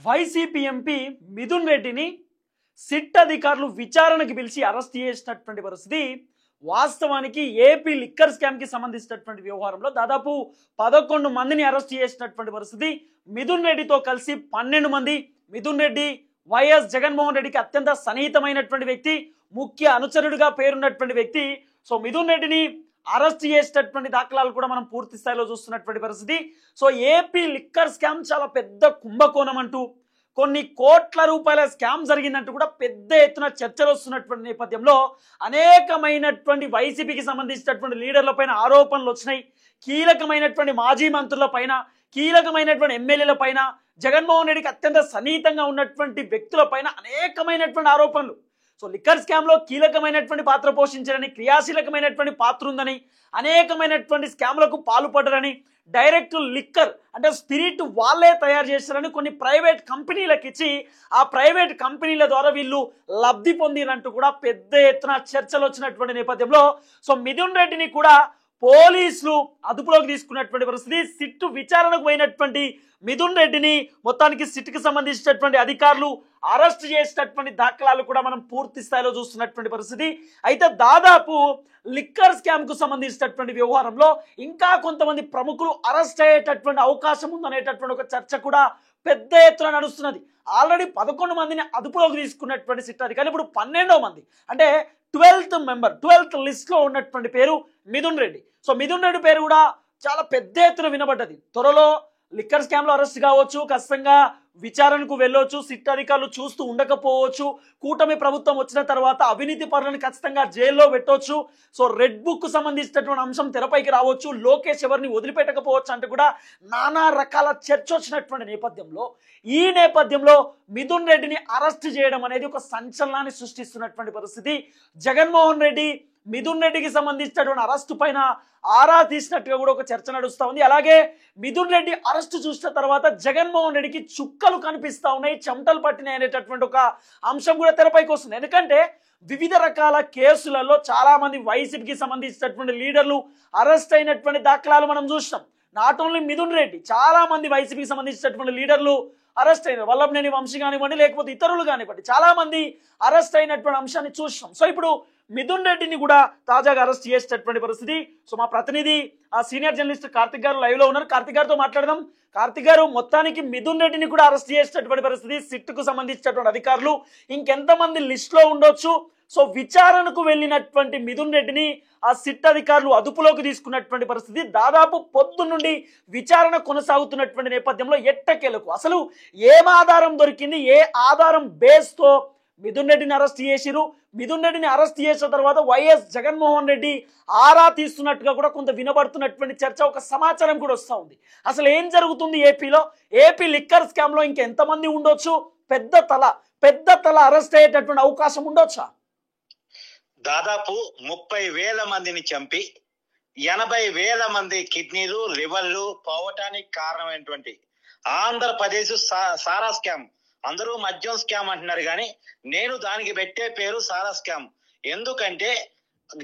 YCP MP Mithun రెడ్డిని SIT అధికారులు విచారణకు పిలిచి అరెస్ట్ చేసినటువంటి పరిస్థితి. వాస్తవానికి ఏపీ లిక్కర్ స్కామ్ కి సంబంధించినటువంటి వ్యవహారంలో దాదాపు 11 మందిని అరెస్ట్ చేసినటువంటి పరిస్థితి. మిథున్ రెడ్డితో కలిసి 12 మంది. మిథున్ రెడ్డి వైఎస్ జగన్మోహన్ రెడ్డికి అత్యంత సన్నిహితమైనటువంటి వ్యక్తి, ముఖ్య అనుచరుడిగా పేరున్నటువంటి వ్యక్తి. సో మిథున్ రెడ్డిని అరెస్ట్ చేసేటటువంటి దాఖలాలు కూడా మనం పూర్తి స్థాయిలో చూస్తున్నటువంటి పరిస్థితి. సో ఏపీ లిక్కర్ స్కామ్ చాలా పెద్ద కుంభకోణం అంటూ, కొన్ని కోట్ల రూపాయల స్కామ్ జరిగిందంటూ కూడా పెద్ద ఎత్తున చర్చలు వస్తున్నటువంటి నేపథ్యంలో అనేకమైనటువంటి వైసీపీకి సంబంధించినటువంటి లీడర్ల పైన ఆరోపణలు వచ్చినాయి. కీలకమైనటువంటి మాజీ మంత్రుల పైన, కీలకమైనటువంటి ఎమ్మెల్యేల పైన, జగన్మోహన్ రెడ్డికి అత్యంత సన్నిహితంగా ఉన్నటువంటి వ్యక్తుల పైన అనేకమైనటువంటి ఆరోపణలు. సో లిక్కర్ స్కామ్ లో కీలకమైనటువంటి పాత్ర పోషించారని, క్రియాశీలకమైనటువంటి పాత్ర ఉందని, అనేకమైనటువంటి స్కామ్లకు పాల్పడ్డారని, డైరెక్ట్ లిక్కర్ అంటే స్పిరిట్ వాళ్ళే తయారు చేస్తారని కొన్ని ప్రైవేట్ కంపెనీలకు ఇచ్చి ఆ ప్రైవేట్ కంపెనీల ద్వారా వీళ్ళు లబ్ధి పొందినంటూ కూడా పెద్ద ఎత్తున చర్చలు వచ్చినటువంటి నేపథ్యంలో సో మిథున్ రెడ్డిని కూడా పోలీసులు అదుపులోకి తీసుకున్నటువంటి పరిస్థితి. సిట్టు విచారణకు పోయినటువంటి మిథున్ రెడ్డిని మొత్తానికి సిట్కి సంబంధించినటువంటి అధికారులు అరెస్ట్ చేసినటువంటి దాఖలాలు కూడా మనం పూర్తి స్థాయిలో చూస్తున్నటువంటి పరిస్థితి. అయితే దాదాపు లిక్కర్ స్కామ్ కు సంబంధించినటువంటి వ్యవహారంలో ఇంకా కొంతమంది ప్రముఖులు అరెస్ట్ అయ్యేటటువంటి అవకాశం ఉందనేటటువంటి ఒక చర్చ కూడా పెద్ద ఎత్తున నడుస్తున్నది. ఆల్రెడీ 11 మందిని అదుపులోకి తీసుకున్నటువంటి సిట్ అధికారులు ఇప్పుడు 12వ మంది అంటే 12th లిస్ట్ లో ఉన్నటువంటి పేరు మిథున్ రెడ్డి. సో మిథున్ రెడ్డి పేరు కూడా చాలా పెద్ద ఎత్తున వినబడ్డది. త్వరలో లిక్కర్ స్కామ్ లో అరెస్ట్ కావచ్చు, ఖచ్చితంగా విచారణకు వెళ్ళొచ్చు, సిట్ అధికారులు చూస్తూ ఉండకపోవచ్చు. కూటమి ప్రభుత్వం వచ్చిన తర్వాత అవినీతి పరులను ఖచ్చితంగా జైల్లో పెట్టవచ్చు. సో రెడ్ బుక్ సంబంధించినటువంటి అంశం తెరపైకి రావచ్చు, లోకేష్ ఎవరిని వదిలిపెట్టకపోవచ్చు అంటే కూడా నానా రకాల చర్చ వచ్చినటువంటి నేపథ్యంలో ఈ నేపథ్యంలో మిథున్ రెడ్డిని అరెస్ట్ చేయడం అనేది ఒక సంచలనాన్ని సృష్టిస్తున్నటువంటి పరిస్థితి. జగన్మోహన్ రెడ్డి మిథున్ రెడ్డికి సంబంధించినటువంటి అరెస్టు పైన ఆరా తీసినట్టుగా కూడా ఒక చర్చ నడుస్తూ ఉంది. అలాగే మిథున్ రెడ్డి అరెస్టు చూసిన తర్వాత జగన్మోహన్ రెడ్డికి చుక్కలు కనిపిస్తూ ఉన్నాయి, చెమటలు పట్టినాయి అనేటటువంటి ఒక అంశం కూడా తెరపైకి వస్తుంది. ఎందుకంటే వివిధ రకాల కేసులలో చాలా మంది వైసీపీకి సంబంధించినటువంటి లీడర్లు అరెస్ట్ అయినటువంటి దాఖలాలు మనం చూసినాం. నాట్ ఓన్లీ మిథున్ రెడ్డి, చాలా మంది వైసీపీకి సంబంధించినటువంటి లీడర్లు అరెస్ట్ అయినారు. వల్లభనేని వంశీ కానివ్వండి, లేకపోతే ఇతరులు కానివ్వండి, చాలా మంది అరెస్ట్ అయినటువంటి అంశాన్ని చూసినాం. సో ఇప్పుడు మిథున్ రెడ్డిని కూడా తాజాగా అరెస్ట్ చేసేటటువంటి పరిస్థితి. సో మా ప్రతినిధి ఆ సీనియర్ జర్నలిస్ట్ కార్తిక్ గారు లైవ్ లో ఉన్నారు. కార్తిక్ గారితో మాట్లాడదాం. కార్తిక్ గారు, మొత్తానికి మిథున్ రెడ్డిని కూడా అరెస్ట్ చేసేటటువంటి పరిస్థితి. సిట్కు సంబంధించినటువంటి అధికారులు ఇంకెంతమంది లిస్ట్ లో ఉండొచ్చు? సో విచారణకు వెళ్ళినటువంటి మిథున్ రెడ్డిని ఆ సిట్ అధికారులు అదుపులోకి తీసుకున్నటువంటి పరిస్థితి. దాదాపు పొద్దు నుండి విచారణ కొనసాగుతున్నటువంటి నేపథ్యంలో ఎట్టకేలకు అసలు ఏం ఆధారం దొరికింది, ఏ ఆధారం బేస్ తో మిథున్ రెడ్డిని అరెస్ట్ చేసిరు? మిథున్ రెడ్డిని అరెస్ట్ చేసిన తర్వాత వైఎస్ జగన్మోహన్ రెడ్డి ఆరా తీస్తున్నట్టుగా కూడా కొంత వినబడుతున్నటువంటి చర్చ, ఒక సమాచారం కూడా వస్తూ ఉంది. అసలు ఏం జరుగుతుంది ఏపీలో? ఏపీ లిక్కర్ స్కామ్ లో ఇంకెంతమంది ఉండొచ్చు? పెద్ద తల అరెస్ట్ అయ్యేటటువంటి అవకాశం ఉండొచ్చా? దాదాపు 30,000 మందిని చంపి 80,000 మంది కిడ్నీలు, లివర్లు పోవటానికి కారణమైనటువంటి ఆంధ్రప్రదేశ్ సారా స్కామ్. అందరూ మద్యం స్కామ్ అంటున్నారు కానీ నేను దానికి పెట్టే పేరు సారా స్కామ్. ఎందుకంటే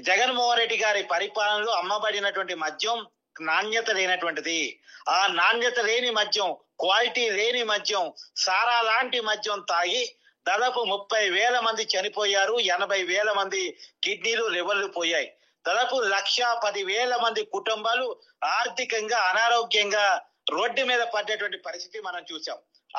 జగన్మోహన్ రెడ్డి గారి పరిపాలనలో అమ్మబడినటువంటి మద్యం నాణ్యత లేనటువంటిది. ఆ నాణ్యత లేని మద్యం, క్వాలిటీ లేని మద్యం, సారా లాంటి మద్యం తాగి దాదాపు 30,000 మంది చనిపోయారు. 80,000 మంది కిడ్నీలు, లివర్లు పోయాయి. దాదాపు 1,10,000 మంది కుటుంబాలు ఆర్థికంగా అనారోగ్యంగా రోడ్డు మీద పడ్డటువంటి పరిస్థితి మనం చూసాం.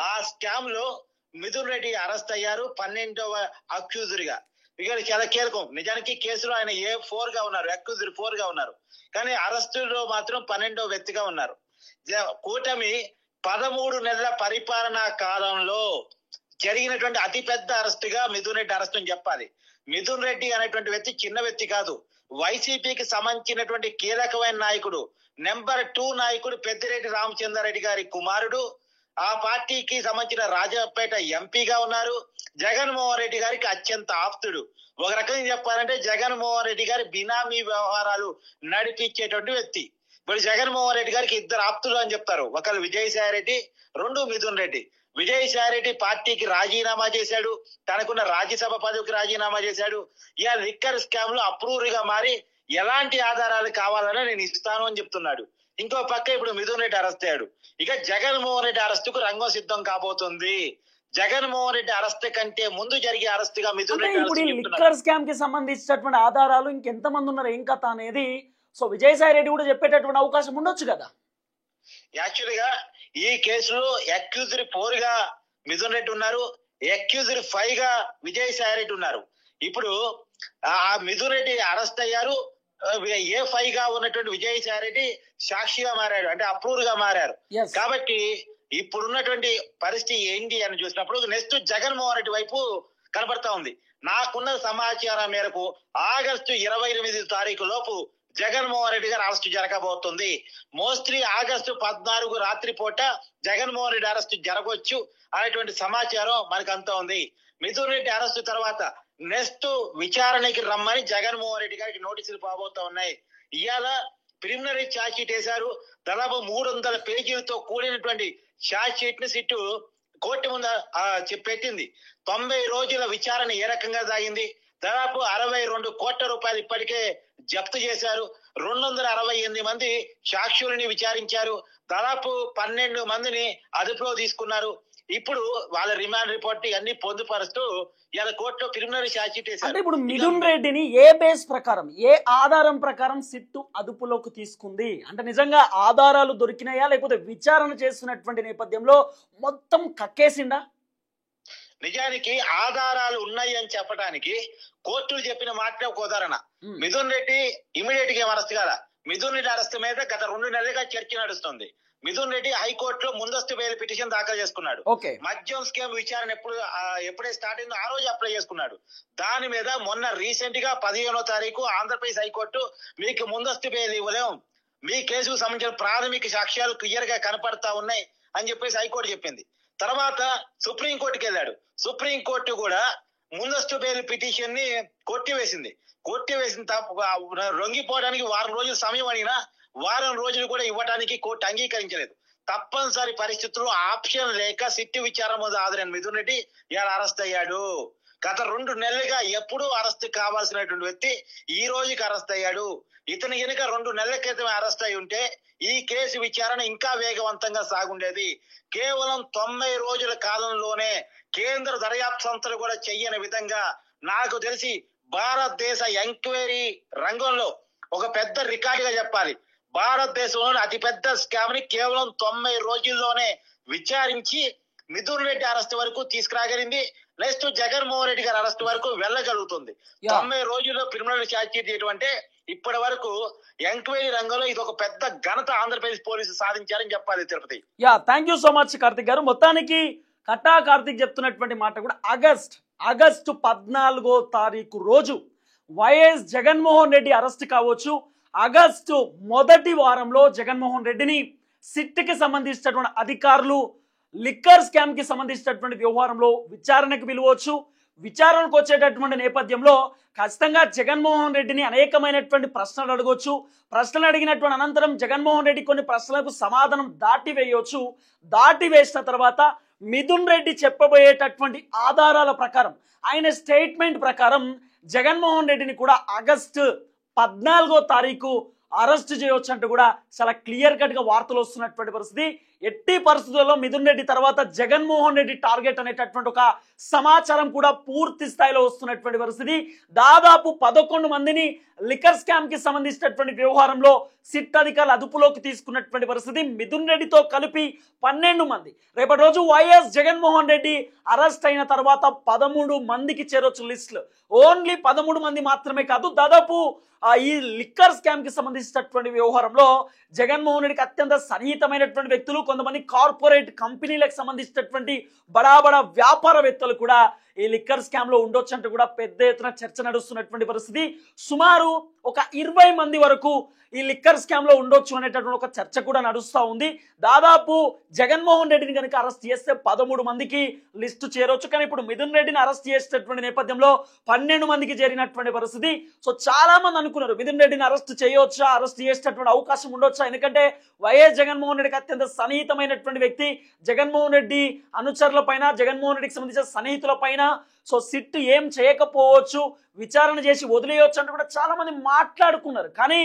ఆ స్కామ్ లో మిథున్ రెడ్డి అరెస్ట్ అయ్యారు 12వ అక్యూజర్ గా. ఇక్కడ చాలా కీలకం. నిజానికి కేసులో ఆయన A4 గా ఉన్నారు, అక్యూజర్ 4 గా ఉన్నారు, కానీ అరెస్టులో మాత్రం 12వ వ్యక్తిగా ఉన్నారు. కూటమి 13 నెలల పరిపాలనా కాలంలో జరిగినటువంటి అతిపెద్ద అరెస్ట్ గా మిథున్ రెడ్డి అరెస్ట్ అని చెప్పాలి. మిథున్ రెడ్డి అనేటువంటి వ్యక్తి చిన్న వ్యక్తి కాదు. వైసీపీకి సంబంధించినటువంటి కీలకమైన నాయకుడు, నెంబర్ 2 నాయకుడు పెద్దిరెడ్డి రామచంద్రారెడ్డి గారి కుమారుడు. ఆ పార్టీకి సంబంధించిన రాజపేట ఎంపీగా ఉన్నారు. జగన్మోహన్ రెడ్డి గారికి అత్యంత ఆప్తుడు. ఒక రకంగా చెప్పాలంటే జగన్మోహన్ రెడ్డి గారి బినామీ వ్యవహారాలు నడిపించేటువంటి వ్యక్తి. ఇప్పుడు జగన్మోహన్ రెడ్డి గారికి 2 ఆప్తులు అని చెప్తారు. ఒకరు విజయసాయి రెడ్డి, 2 మిథున్ రెడ్డి. విజయసాయి రెడ్డి పార్టీకి రాజీనామా చేశాడు, తనకున్న రాజ్యసభ పదవికి రాజీనామా చేశాడు. ఇలా లిక్కర్ స్కామ్ లో అప్రూవర్ గా మారి ఎలాంటి ఆధారాలు కావాలన్నా నేను ఇస్తాను అని చెప్తున్నాడు. ఇంకో పక్క ఇప్పుడు మిథున్ రెడ్డి అరెస్ట్ అయ్యాడు. ఇక జగన్మోహన్ రెడ్డి అరెస్టుకు రంగం సిద్ధం కాబోతుంది. జగన్మోహన్ రెడ్డి అరెస్ట్ కంటే ముందు జరిగే అరెస్ట్ గా మిథున్ రెడ్డి ఇప్పుడు ఈ లిక్కర్ స్కామ్ కి సంబంధించినటువంటి ఆధారాలు ఇంకెంత మంది ఉన్నారు ఏం కథ అనేది సో విజయసాయి రెడ్డి కూడా చెప్పేటటువంటి అవకాశం ఉండొచ్చు కదా. యాక్చువల్ గా ఈ కేసులో అక్యూజ్డ్ 4 గా మిథున్ రెడ్డి ఉన్నారు, అక్యూజ్డ్ 5 గా విజయసాయి రెడ్డి ఉన్నారు. ఇప్పుడు ఆ మిథున్ రెడ్డి అరెస్ట్ అయ్యారు. A5 గా ఉన్నటువంటి విజయసాయి రెడ్డి సాక్షిగా మారాడు, అంటే అప్రూవర్ గా మారారు. కాబట్టి ఇప్పుడున్నటువంటి పరిస్థితి ఏంటి అని చూసినప్పుడు నెక్స్ట్ జగన్మోహన్ రెడ్డి వైపు కనబడతా ఉంది. నాకున్న సమాచారం మేరకు ఆగస్టు 28 తారీఖు లోపు జగన్మోహన్ రెడ్డి గారు అరెస్ట్ జరగబోతుంది. మోస్ట్లీ ఆగస్టు 14 రాత్రి పూట జగన్మోహన్ రెడ్డి అరెస్ట్ జరగవచ్చు అనేటువంటి సమాచారం మనకు అంతా ఉంది. మిథున్ రెడ్డి అరెస్ట్ తర్వాత నెక్స్ట్ విచారణకి రమ్మని జగన్మోహన్ రెడ్డి గారికి నోటీసులు పోబోతా ఉన్నాయి. ఇవాళ ప్రిలిమినరీ ఛార్జ్ షీట్ వేశారు. దాదాపు 300 పేజీలతో కూడినటువంటి ఛార్జ్ షీట్ ని సిట్టు కోర్టు ముందు పెట్టింది. 90 రోజుల విచారణ ఏ రకంగా సాగింది. దాదాపు 62 కోట్ల రూపాయలు ఇప్పటికే జప్తు చేశారు. 268 మంది సాక్షుల్ని విచారించారు. దాదాపు 12 మందిని అదుపులో తీసుకున్నారు. ఇప్పుడు వాళ్ళ రిమాండ్ రిపోర్ట్ అన్ని పొందుపరుస్తూ ఇలా కోర్టులో ప్రిలిమినరీ ఛార్జ్ షీట్ వేశారు. ఇప్పుడు మిథున్ రెడ్డిని ఏ బేస్ ప్రకారం ఏ ఆధారం ప్రకారం సిట్టు అదుపులోకి తీసుకుంది అంటే నిజంగా ఆధారాలు దొరికినాయా లేకపోతే విచారణ చేస్తున్నటువంటి నేపథ్యంలో మొత్తం కక్కేసిందా? నిజానికి ఆధారాలు ఉన్నాయి అని చెప్పడానికి కోర్టులు చెప్పిన మాట ఒక ఉదాహరణ. మిథున్ రెడ్డి ఇమీడియట్ గా అరెస్ట్ కాదా? మిథున్ రెడ్డి అరెస్ట్ మీద గత 2 నెలలుగా చర్చ నడుస్తుంది. మిథున్ రెడ్డి హైకోర్టులో ముందస్తు బెయిల్ పిటిషన్ దాఖలు చేసుకున్నాడు. మద్యం స్కామ్ విచారణ ఎప్పుడే స్టార్ట్ అయిందో ఆ రోజు అప్లై చేసుకున్నాడు. దాని మీద మొన్న రీసెంట్ గా 15వ తారీఖు ఆంధ్రప్రదేశ్ హైకోర్టు మీకు ముందస్తు బెయిల్ ఇవ్వలేం, మీ కేసుకు సంబంధించిన ప్రాథమిక సాక్ష్యాలు క్లియర్ గా కనపడతా ఉన్నాయి అని చెప్పేసి హైకోర్టు చెప్పింది. తర్వాత సుప్రీంకోర్టుకి వెళ్ళాడు. సుప్రీంకోర్టు కూడా ముందస్తు బెయిల్ పిటిషన్ ని కొట్టివేసింది. రొంగిపోవడానికి 1 రోజులు సమయం అడిగినా 1 రోజులు కూడా ఇవ్వడానికి కోర్టు అంగీకరించలేదు. తప్పనిసరి పరిస్థితుల్లో ఆప్షన్ లేక సిట్టు విచారణ ముందు హాజరైన మిథున్ రెడ్డి ఇలా అరెస్ట్ అయ్యాడు. గత 2 నెలలుగా ఎప్పుడూ అరెస్ట్ కావాల్సినటువంటి వ్యక్తి ఈ రోజుకి అరెస్ట్ అయ్యాడు. ఇతను కనుక 2 నెలల క్రితమే అరెస్ట్ అయి ఉంటే ఈ కేసు విచారణ ఇంకా వేగవంతంగా సాగుండేది. కేవలం 90 రోజుల కాలంలోనే కేంద్ర దర్యాప్తు సంస్థలు కూడా చెయ్యని విధంగా నాకు తెలిసి భారతదేశ ఎంక్వైరీ రంగంలో ఒక పెద్ద రికార్డుగా చెప్పాలి. భారతదేశంలోని అతిపెద్ద స్కామ్ ని కేవలం 90 రోజుల్లోనే విచారించి మిథున్ రెడ్డి అరెస్ట్ వరకు తీసుకురాగలిగింది. నెక్స్ట్ జగన్మోహన్ రెడ్డి గారి అరెస్ట్ వరకు వెళ్ళగలుగుతుంది. 90 రోజుల్లో ప్రిలిమినరీ ఛార్జ్ షీట్ చేయడం అంటే ఇప్పటి వరకు ఎంక్వైరీ రంగంలో ఇది ఒక పెద్ద ఘనత ఆంధ్రప్రదేశ్ పోలీసులు సాధించారని చెప్పాలి. Tirupati. Thank you so much Karthik గారు. మొత్తానికి కట్టా కార్తిక్ చెప్తున్నటువంటి మాట కూడా ఆగస్టు 14వ తారీఖు రోజు వైఎస్ జగన్మోహన్ రెడ్డి అరెస్ట్ కావచ్చు. ఆగస్టు మొదటి వారంలో జగన్మోహన్ రెడ్డిని సిట్కి సంబంధించినటువంటి అధికారులు లిక్కర్ స్కామ్ కి సంబంధించినటువంటి వ్యవహారంలో విచారణకు పిలవచ్చు. విచారణకు వచ్చేటటువంటి నేపథ్యంలో ఖచ్చితంగా జగన్మోహన్ రెడ్డిని అనేకమైనటువంటి ప్రశ్నలు అడగవచ్చు. ప్రశ్నలు అడిగినటువంటి అనంతరం జగన్మోహన్ రెడ్డి కొన్ని ప్రశ్నలకు సమాధానం దాటి వేయవచ్చు. దాటి వేసిన తర్వాత మిథున్ రెడ్డి చెప్పబోయేటటువంటి ఆధారాల ప్రకారం ఆయన స్టేట్మెంట్ ప్రకారం జగన్మోహన్ రెడ్డిని కూడా ఆగస్టు 14వ తారీఖు అరెస్ట్ చేయవచ్చు అంటూ కూడా చాలా క్లియర్ కట్ గా వార్తలు వస్తున్నటువంటి పరిస్థితి. ఎట్టి పరిస్థితుల్లో మిథున్ రెడ్డి తర్వాత జగన్మోహన్ రెడ్డి టార్గెట్ అనేటటువంటి ఒక సమాచారం కూడా పూర్తి స్థాయిలో వస్తున్నటువంటి పరిస్థితి. దాదాపు 11 మందిని లిక్కర్ స్కామ్ కి సంబంధించినటువంటి వ్యవహారంలో సిట్ అధికారులు అదుపులోకి తీసుకున్నటువంటి పరిస్థితి. మిథున్ రెడ్డితో కలిపి 12 మంది. రేపటి రోజు వైఎస్ జగన్మోహన్ రెడ్డి అరెస్ట్ అయిన తర్వాత 13 మందికి చేరొచ్చు లిస్టులు. ఓన్లీ 13 మంది మాత్రమే కాదు, దాదాపు ఈ లిక్కర్ స్కామ్ కి సంబంధించినటువంటి వ్యవహారంలో జగన్మోహన్ రెడ్డికి అత్యంత సన్నిహితమైనటువంటి వ్యక్తులు, కొంతమంది కార్పొరేట్ కంపెనీలకు సంబంధించినటువంటి బడా వ్యాపారవేత్తలు కూడా ఈ లిక్కర్ స్కామ్ లో ఉండొచ్చు అంటూ కూడా పెద్ద ఎత్తున చర్చ నడుస్తున్నటువంటి పరిస్థితి. సుమారు ఒక 20 మంది వరకు ఈ లిక్కర్ స్కామ్ లో ఉండొచ్చు అనేటటువంటి ఒక చర్చ కూడా నడుస్తూ ఉంది. దాదాపు జగన్మోహన్ రెడ్డిని కనుక అరెస్ట్ చేస్తే 13 మందికి లిస్టు చేరొచ్చు. కానీ ఇప్పుడు మిథున్ రెడ్డిని అరెస్ట్ చేసేటటువంటి నేపథ్యంలో 12 మందికి చేరినటువంటి పరిస్థితి. సో చాలా మంది అనుకున్నారు మిథున్ రెడ్డిని అరెస్ట్ చేయవచ్చా, అరెస్ట్ చేసేటటువంటి అవకాశం ఉండొచ్చా. ఎందుకంటే వైఎస్ జగన్మోహన్ రెడ్డికి అత్యంత సన్నిహితమైనటువంటి వ్యక్తి. జగన్మోహన్ రెడ్డి అనుచరుల పైన, జగన్మోహన్ రెడ్డికి సంబంధించిన సన్నిహితుల పైన సో సిట్ ఏం చేయకపోవచ్చు, విచారణ చేసి వదిలేయొచ్చు అంటే కూడా చాలా మంది మాట్లాడుకున్నారు. కానీ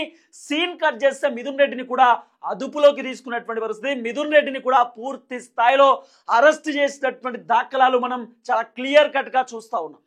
సీన్ కట్ చేస్తే మిథున్ రెడ్డిని కూడా అదుపులోకి తీసుకున్నటువంటి పరిస్థితి, మిథున్ రెడ్డిని కూడా పూర్తి స్థాయిలో అరెస్ట్ చేసినటువంటి దాఖలాలు మనం చాలా క్లియర్ కట్ గా చూస్తా ఉన్నాం.